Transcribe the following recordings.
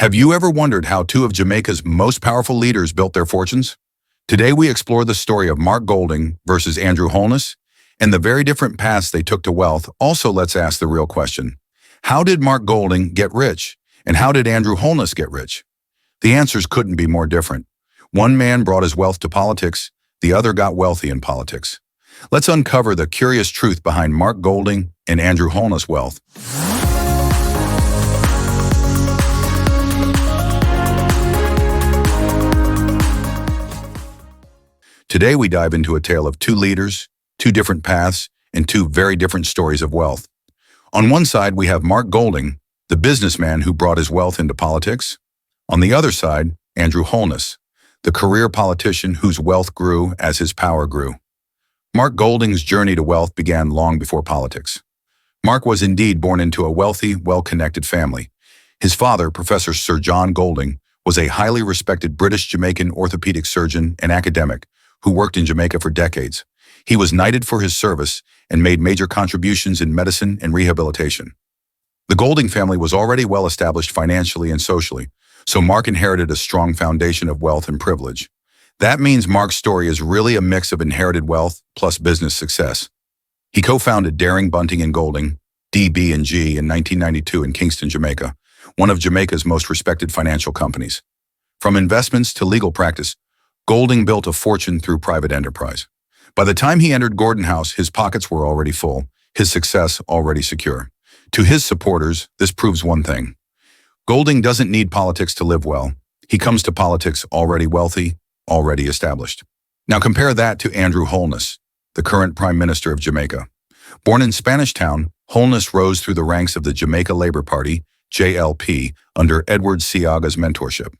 Have you ever wondered how two of Jamaica's most powerful leaders built their fortunes? Today we explore the story of Mark Golding versus Andrew Holness and the very different paths they took to wealth. Also, let's ask the real question. How did Mark Golding get rich? And how did Andrew Holness get rich? The answers couldn't be more different. One man brought his wealth to politics, the other got wealthy in politics. Let's uncover the curious truth behind Mark Golding and Andrew Holness' wealth. Today we dive into a tale of two leaders, two different paths, and two very different stories of wealth. On one side, we have Mark Golding, the businessman who brought his wealth into politics. On the other side, Andrew Holness, the career politician whose wealth grew as his power grew. Mark Golding's journey to wealth began long before politics. Mark was indeed born into a wealthy, well-connected family. His father, Professor Sir John Golding, was a highly respected British-Jamaican orthopedic surgeon and academic who worked in Jamaica for decades. He was knighted for his service and made major contributions in medicine and rehabilitation. The Golding family was already well established financially and socially, so Mark inherited a strong foundation of wealth and privilege. That means Mark's story is really a mix of inherited wealth plus business success. He co-founded Dehring, Bunting Golding, DB&G in 1992 in Kingston, Jamaica, one of Jamaica's most respected financial companies. From investments to legal practice, Golding built a fortune through private enterprise. By the time he entered Gordon House, his pockets were already full, his success already secure. To his supporters, this proves one thing. Golding doesn't need politics to live well. He comes to politics already wealthy, already established. Now compare that to Andrew Holness, the current Prime Minister of Jamaica. Born in Spanish Town, Holness rose through the ranks of the Jamaica Labour Party, JLP, under Edward Seaga's mentorship.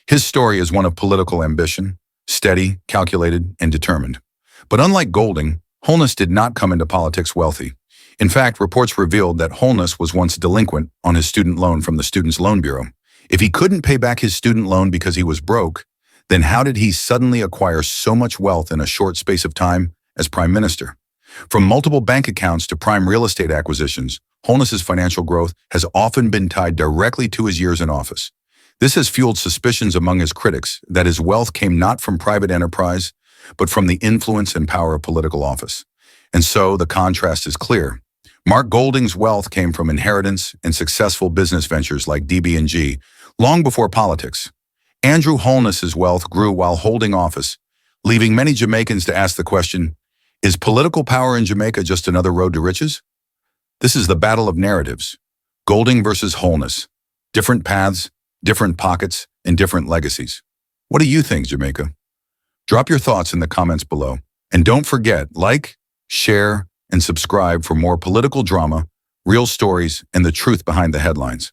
His story is one of political ambition, steady, calculated, and determined. But unlike Golding, Holness did not come into politics wealthy. In fact, reports revealed that Holness was once delinquent on his student loan from the Students' Loan Bureau. If he couldn't pay back his student loan because he was broke, then how did he suddenly acquire so much wealth in a short space of time as Prime Minister? From multiple bank accounts to prime real estate acquisitions, Holness's financial growth has often been tied directly to his years in office. This has fueled suspicions among his critics that his wealth came not from private enterprise, but from the influence and power of political office. And so the contrast is clear. Mark Golding's wealth came from inheritance and successful business ventures like DB&G, long before politics. Andrew Holness's wealth grew while holding office, leaving many Jamaicans to ask the question, is political power in Jamaica just another road to riches? This is the battle of narratives. Golding versus Holness. Different paths, different pockets, and different legacies. What do you think, Jamaica? Drop your thoughts in the comments below. And don't forget, like, share, and subscribe for more political drama, real stories, and the truth behind the headlines.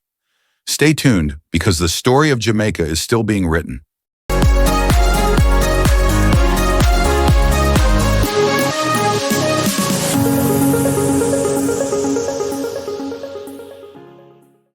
Stay tuned because the story of Jamaica is still being written.